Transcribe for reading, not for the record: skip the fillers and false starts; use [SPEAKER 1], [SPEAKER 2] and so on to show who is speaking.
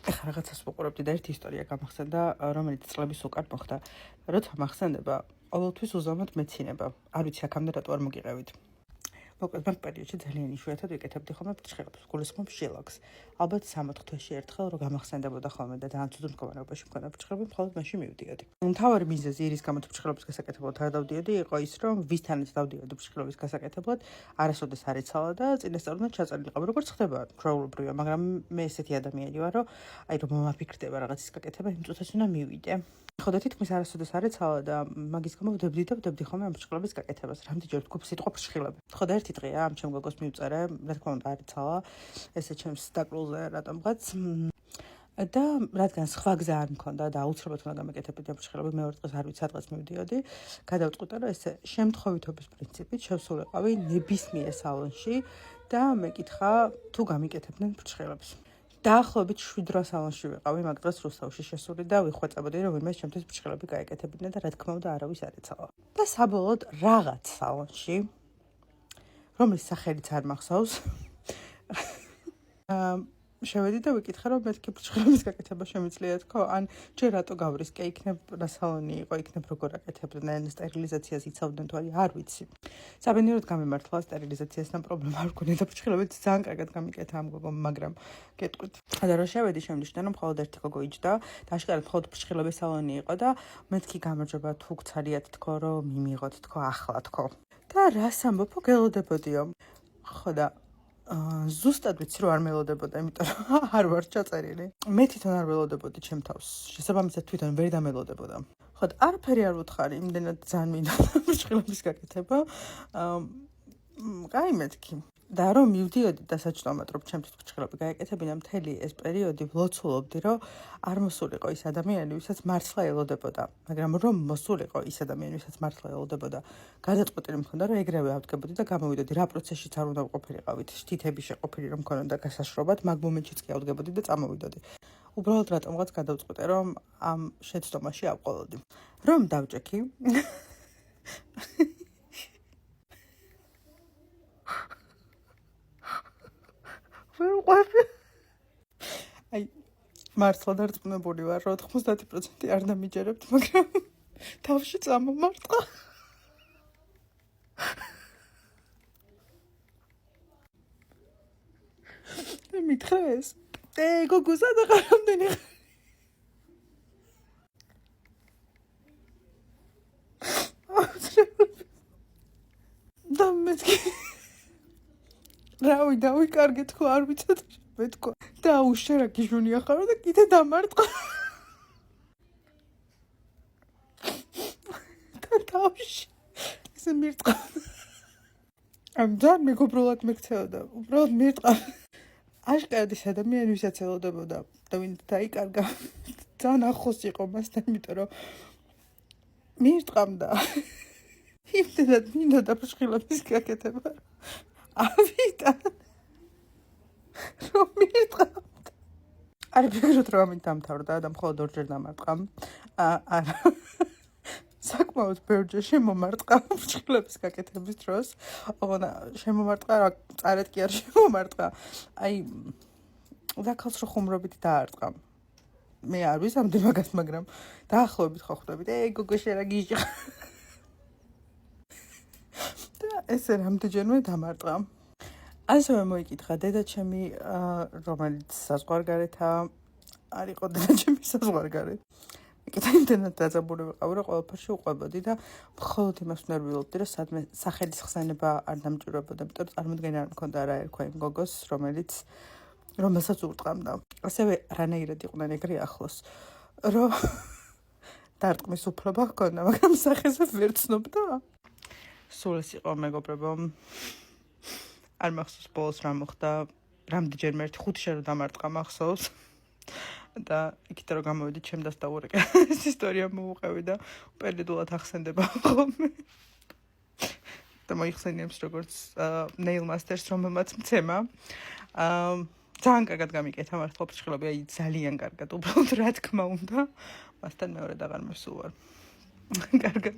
[SPEAKER 1] ეხლა რაღაცას ვუყურებდი და ერთი ისტორია გამახსენდა, რომელიც წლების უკან მოხდა. როცა მახსენდება, ყოველთვის უზამოდ მეცინება. არ ვიცი აქამდე რატო არ მოგიყევით. მოკლედ, მაგ პერიოდში ძალიან იშვიათად ვიკეთებდი ხოლმე ფრჩხილებს, გულისხმობ შილაკს. ალბათ 3-4 თვეში ერთხელ რო გამახსენდებოდა ხოლმე და ძალიან ცუდ მდგომარეობაში მქონდა ფრჩხილები, მხოლოდ მაშინ მივდიოდი. მთავარი მიზეზი ირის გამო ფრჩხილების გასაკეთებლად არ დავდიოდი, იყო ის, რომ ვისთანაც დავდიოდი ფრჩხილების გასაკეთებლად, არასოდეს არ იცალა და წინასწარულად ჩაწერილი ყავ, როგორც ხდება ჩვეულებრივია, მაგრამ მე ესეთი ადამიანი ვარ, რომ რომ მომაფიქრდება რაღაცის გაკეთება, იმ წუთას უნდა მივიდე. ხოდა თითქმის არასოდეს არ იცალა და მაგის გამო ვდებდი ხოლმე ამ ფრჩხილების გაკეთებას. რამდენჯერ ვთქვი სიტყვა ფრჩხილები. ხოდა ერთი დღეა ამ ჩემ გოგოს მივწერე, რა თქმა უნდა არ იცალა, ესე ჩემს დაკრულზე რატომღაც და რადგან სხვა გზა არ მქონდა და აუცილებლად უნდა გამეკეთებინა ფრჩხილები, მეორე დღეს არ ვიცი, სადღაც მივდიოდი, გადავწყვიტე, რომ ესე შემთხვევითობის პრინციპით შევსულიყავი ნებისმიერ სალონში და მეკითხა თუ გამიკეთებდნენ ფრჩხილებს. დაახლოებით 7 სალონში ვიყავი მაგ დღეს რუსთავში შესული და ვიხვეწებოდი, რომ ვინმე ჩემთვის ფრჩხილები გაეკეთებინა და რა თქმა უნდა არავის არ იცალა. და საბოლოოდ რაღაც სალონში, რომლის სახელიც არ მახსოვს, შევედი და ვიკითხე, რომ მეთქი ფრჩხილების გაკეთება შემიძლია თქო, ან ჯერ რატო გავრისკე, იქნებ რა სალონი იყო, იქნებ როგორ აკეთებდნენ, სტერილიზაციას იცავდნენ თუ არა, არ ვიცი. საბედნიეროდ გამიმართლა სტერილიზაციასთან პრობლემა არ მქონია და ფრჩხილებით ძალიან კარგად გამიკეთა ამ გოგომ, მაგრამ გეტყვით. და რო შევედი შემდიშნა, რომ მხოლოდ ერთი გოგო იჯდა და აშკარად მხოლოდ ფრჩხილების სალონი იყო და მეთქი გამარჯობა თუ გცარიათ თქო, რომ მიმიღოთ თქო, ახლა თქო. და რას ამბობო, გელოდებოდიო. ხო და ზუსტად ვიცი რომ არ მელოდებოდა, იმიტომ რომ არ ვარ ჩაწერილი. მე თვითონ არ ველოდებოდი ჩემ თავს. შესაბამისად თვითონ ვერ დამელოდებოდა. ხო და არაფერი არ ვუთხარი, იმდენად ძალიან მინდა ფრჩხილების გაკეთება. კაი მეთქი. და რომ მივდიოდი და საჭდომად რომ ჩემთვის ფრჩხილები გაეკეთებინა, მთელი ეს პერიოდი ვლოცულობდი, რომ არ მოსულიყო ის ადამიანი, ვისაც მართლა ელოდებოდა. მაგრამ რომ მოსულიყო ის ადამიანი, ვისაც მართლა ელოდებოდა, გადაწყვეტილი მქონდა, რომ ეგრევე ავდგებოდი და გამოვიდოდი. რა პროცესშიც არ უნდა ვყოფილიყავით, შთითები შეყოფილი რომ მქონოდა გასაშრობად, მაგ მომენტშიც კი ავდგებოდი და წამოვიდოდი. უბრალოდ რატომღაც გადავწყვიტე, რომ ამ შეცდომაში ავყოლოდი. რომ დავჭექი. აი, მართლა დარწმუნებული ვარ, რომ 90% არ დამიჯერებთ, მაგრამ თავში წამომარტყა. და მითხრა ეს. გოგოსა და რამდენი და მეთქი რავი, დავიკარგე თქო, არ ვიცოდი მე თქო. და უშერა გიჟუნია ხარო და კიდე დამარტყა. და თავში ესე მირტყა. ამ ძალიან მეგობრულად მეკცეოდა, უბრალოდ მირტყა. აშკარად ის ადამიანი, ვისაც ელოდებოდა და ვინ დაიკარგა, ძალიან ახლოს იყო მასთან, იმიტომ რომ მირტყამდა. იმდენად მინდოდა ფრჩხილების გაკეთება. ავიტან რომ მირტყამდა. არ ვფიქრობ რომ ამით დამთავრდა და მხოლოდ ორჯერ დამარტყა. არა. საკმაოდ ბევრჯერ შემომარტყა ფრჩხილების გაკეთების დროს. ოღონდ შემომარტყა რა წარეთ კი არ შემომარტყა. აი დაკალს რო ხუმრობით დაარტყა. მე არ ვიზამდი მაგას, მაგრამ დაახლოებით ხო ხვდებით. გოგო შენ რა გიჟი. და ესე რამდენჯერმე დამარტყა. ასევე მოიკითხა დედა ჩემი, რომელიც საზღვარგარეთა არ იყო დედა ჩემი საზღვარგარეთ. მეკითხა იმდენად დაძაბული ვიყავი, რომ ყველაფერში უყვებოდი და მხოლოდ იმას ვნერვიულობდი, რომ სადმე სახელის ხსენება არ დამჭირვებოდა, იმიტომ რომ წარმოდგენა არ მქონდა რა ერქვა იმ გოგოს, რომელსაც ურტყამდა. ასევე რანაირად იყვნენ ეგრე ახლოს, რომ დარტყმის უფლება ჰქონდა, მაგრამ სახეზე ვერ ცნობდა. სულ ეს იყო მეგობრებო. არ მახსოვს ბოლოს რა მოხდა, რამდენჯერმე 5-ჯერ რომ დამარტყა მახსოვს. და იქით რომ გამოვედი, ჩემ დასტაურეკა ეს ისტორია მოუყევი და უპერიოდულად ახსენდება ხოლმე. და მოიხსენიებს როგორც nail masters, რომელმაც მცემა. ძალიან კარგად გამიკეთა მართლა ფრჩხილები, აი ძალიან კარგად, უბრალოდ რა თქმა უნდა, მასთან მეორედ აღარ მესულ ვარ. კარგად.